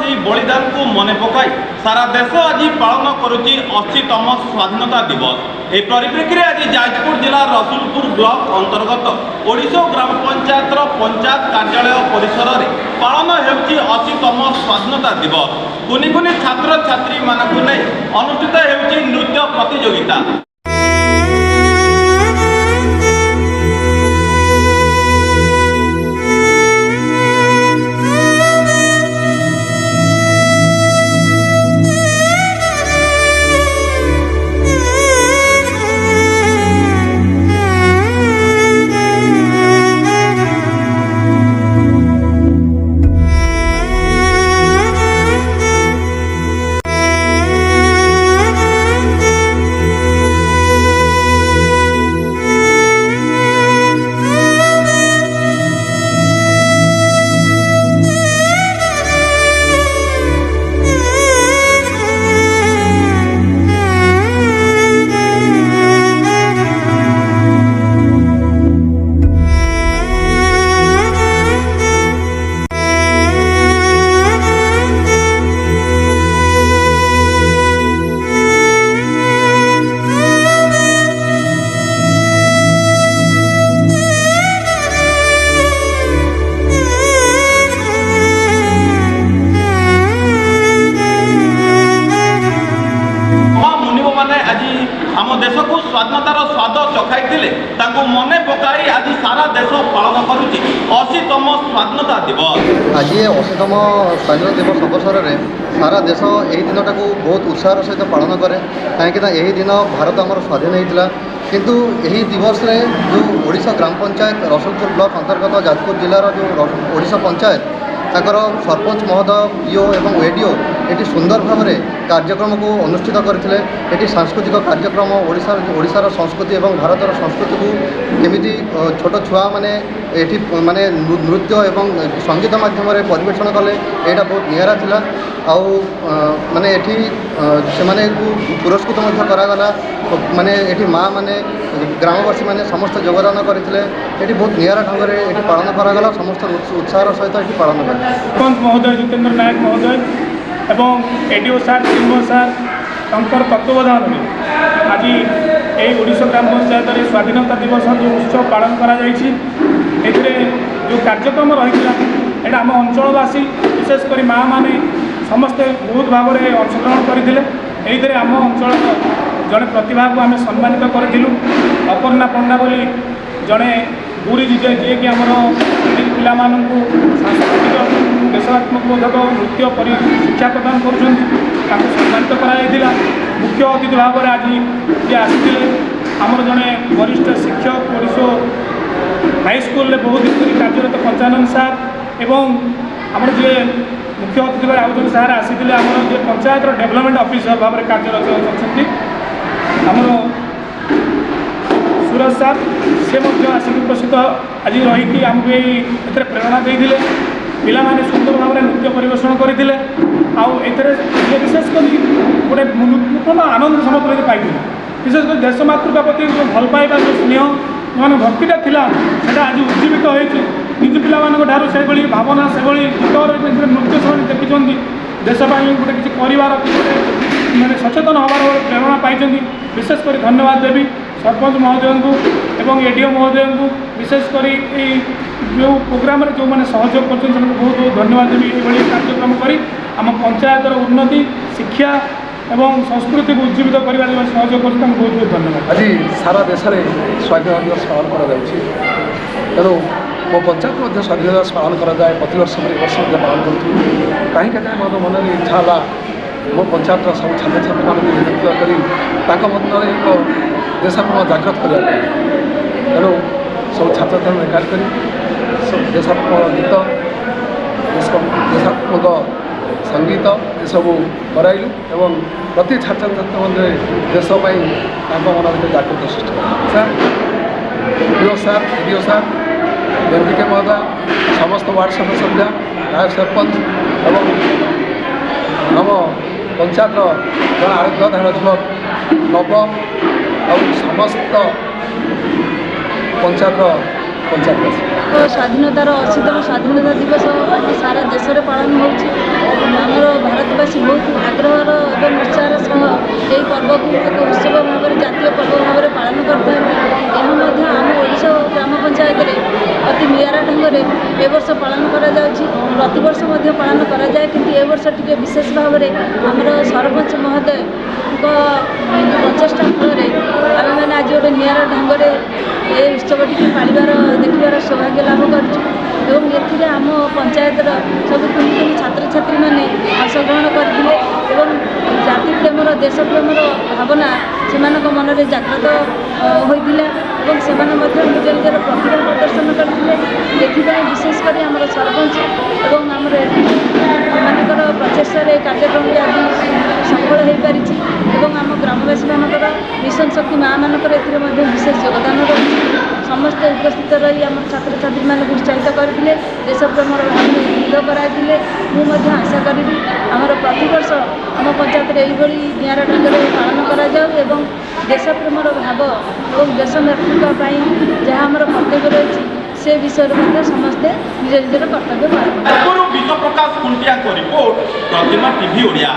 से बलिदान को मन पकाई सारा देश आज पालन करुच्ची 80तम स्वाधीनता दिवस। ए परिप्रेक्षी आज जाजपुर जिला रसुलपुर ब्लॉक अंतर्गत ओडिशा ग्राम पंचायत पंचायत कार्यालय परिसर में पालन होउची 80तम स्वाधीनता दिवस। कुनि कुनि छात्र छात्री मानकु नै अनुष्ठित होउची नृत्य प्रतियोगिता। आम देश को स्वाधीनतार स्वाद चखाई मन पकाई आज सारा देश पालन करुच्ची 80तम स्वाधीनता दिवस। आज 80तम स्वाधीनता दिवस अवसर में सारा देश यही दिन टाक बहुत उत्साह सहित पालन करे कहीं यही दिन भारत आमर स्वाधीन होता किंतु यही दिवस रे जो ओडिशा ग्राम पंचायत रसुलपुर ब्लॉक अंतर्गत जाजपुर जिलार जो ओडिशा पंचायत ताकर सरपंच महोदय पीओ एवं एडीओ ये सुंदर भाव में कार्यक्रम को अनुष्ठित करते। ये सांस्कृतिक कार्यक्रम ओडिशार संस्कृति और भारतर संस्कृति को केमिति छोट छुआ माने एठी माने नृत्य एवं संगीत माध्यम परिवेषण कले यहाँ बहुत निरा थिला आउ माने एठी से माने पुरस्कृत करागला माने एठी माँ माने ग्रामवासी माने समस्त योगदान करते। ये बहुत निरा ढंग से पालन करागला समस्त उत्साह सहित ये पालन कर सरपंच महोदय जितेंद्र नायक महोदय एवं एडीओ सार सिंह सार तत्वावधान में आज ये ओडिशा ग्राम पंचायत स्वाधीनता दिवस जो उत्सव पालन करा जो कार्यक्रम रही है आम अंचलवासी विशेषकर माँ मैंने समस्ते बहुत भाव में अंशग्रहण करते। आम अंचल जड़े प्रतिभा को आम सम्मानित करूँ अपर्णा पंडा बोली जड़े गुरी जी कि आमर पिला सांस्कृतिक देशात्मकबोधक नृत्य शिक्षा प्रदान कर सम्मानित कराइला। मुख्य अतिथि भाव में आज ये आसते आमर जड़े वरिष्ठ शिक्षक ओडिशा हाईस्कल बहुत दिन कार्यरत पंचानन सार एवं आमर जे मुख्य अतिथि भाव आउ सार आसी आमर जे पंचायत डेवलपमेंट ऑफिसर भाव में कार्यरत अच्छा आमर सूरज सार से आसिक उपस्थित आज रही आमको ये प्रेरणा देते पिला माने सुंदर भाव में नृत्य परिवेषण करते विशेषकर गोटे नूतन आनंद समस्त पाई विशेषकर देश मातृका प्रति जो भल पाइबा जो स्नेह जो भक्तिटा था आज उज्जीवित होती निज पाँ से भावना से गीत नृत्य से देखी देशपाई गोटे किसी कर मैंने सचेतन हमार प्रेरणा पाई। विशेषकर धन्यवाद देवी सरपंच महोदय को एवं एडीओ महोदय को विशेषकर जो प्रोग्राम जो मैंने सहयोग कर बहुत बहुत धन्यवाद देवी ये कार्यक्रम करी आम पंचायतर उन्नति शिक्षा एवं संस्कृति को उज्जीवित करने में सहयोग कर बहुत बहुत धन्यवाद। आज सारा देश में स्वाधीनता दिवस पालन तेणु मो पंचायत स्वाधीनता दिवस पालन कराए प्रति वर्ष वर्ष पालन करूँ कहीं मोर मन में इच्छा है मो पंचायत सब छात्र छात्री मान नेतृत्व कर एक देशात्मक जागृत करने तेणु सब छात्र छात्री एकाठ कर देशात्मक गीत देशात्मक संगीत ये सब कराइलु एवं प्रति छात्र छात्री मध्य देशपाई मन भर जागृत सृष्टि सार पीओ सार एडीओ सार एमपीके महोदय समस्त वार्ड सदस्य नायक सरपंच एवं आम पंचायत जन आरोग्य ध्यान युवक नव और समस्त पंचायत स्वाधीनतार 80तम स्वाधीनता दिवस आज सारा देश में पालन होमर ଗ୍ରାମବାସୀ ବହୁତ ଆଗ୍ରହର ଏବଂ ଉତ୍ସାହର ସହ ଏହି ପର୍ବକୁ ଏକ ଉତ୍ସବ ଭାବରେ ଜାତୀୟ ପର୍ବ ଭାବରେ ପାଳନ କରିଥାନ୍ତି। ଏହା ମଧ୍ୟ ଆମ ଓଡ଼ିଶା ଗ୍ରାମ ପଞ୍ଚାୟତରେ ଅତି ନିଆରା ଢଙ୍ଗରେ ଏ ବର୍ଷ ପାଳନ କରାଯାଉଛି। ପ୍ରତିବର୍ଷ ମଧ୍ୟ ପାଳନ କରାଯାଏ, କିନ୍ତୁ ଏ ବର୍ଷ ଟିକେ ବିଶେଷ ଭାବରେ ଆମର ସରପଞ୍ଚ ମହୋଦୟଙ୍କ ପ୍ରଚେଷ୍ଟା ଫଳରେ ଆମେମାନେ ଆଜି ଗୋଟେ ନିଆରା ଢଙ୍ଗରେ ଏ ଉତ୍ସବଟିକୁ ଦେଖିବାର ସୌଭାଗ୍ୟ ଲାଭ କରିଛୁ ଏବଂ ଏଥିରେ ଆମ ପଞ୍ଚାୟତର ସବୁ କୁନି କୁନି ଛାତ୍ରଛାତ୍ରୀମାନେ ଅଂଶଗ୍ରହଣ କରିଥିଲେ ଏବଂ ଜାତି ପ୍ରେମର ଦେଶ ପ୍ରେମର ଭାବନା ସେମାନଙ୍କ ମନରେ ଜାଗ୍ରତ ହୋଇଥିଲା ଏବଂ ସେମାନେ ମଧ୍ୟ ନିଜ ନିଜର ପ୍ରତିଭା ପ୍ରଦର୍ଶନ କରିଥିଲେ। ଏଥିପାଇଁ ବିଶେଷ କରି ଆମର ସରପଞ୍ଚ ଏବଂ ଆମର ଏମାନଙ୍କର ପ୍ରଚେଷ୍ଟାରେ କାର୍ଯ୍ୟକ୍ରମଟି ଆଜି ସଫଳ ହୋଇପାରିଛି ଏବଂ ଆମ ଗ୍ରାମବାସୀମାନଙ୍କର ମିଶନ ଶକ୍ତି ମାଆମାନଙ୍କର ଏଥିରେ ମଧ୍ୟ ବିଶେଷ ଯୋଗଦାନ ରହିଛି। ସମସ୍ତେ ଉପସ୍ଥିତ ରହି ଆମର ଛାତ୍ରଛାତ୍ରୀମାନଙ୍କୁ ଉତ୍ସାହିତ କରିଥିଲେ, ଦେଶପ୍ରେମର ଭାବନା ଦୃଢ଼ କରାଇଥିଲେ। ମୁଁ ମଧ୍ୟ ଆଶା କରିବି ଆମର ପ୍ରତିବର୍ଷ ଆମ ପଞ୍ଚାୟତରେ ଏଇଭଳି ନିଆରା ଢଙ୍ଗରେ ପାଳନ କରାଯାଉ ଏବଂ ଦେଶପ୍ରେମର ଭାବ ଏବଂ ଦେଶ ନେତୃତ୍ୱ ପାଇଁ ଯାହା ଆମର କର୍ତ୍ତବ୍ୟ ରହିଛି ସେ ବିଷୟରେ ମଧ୍ୟ ସମସ୍ତେ ନିଜ ନିଜର କର୍ତ୍ତବ୍ୟ ପାଳନ କରିବେ। ବିଶ୍ୱପ୍ରକାଶ ଖୁଣ୍ଟିଆଙ୍କ ରିପୋର୍ଟ ପ୍ରତିମା ଟିଭି ଓଡ଼ିଆ।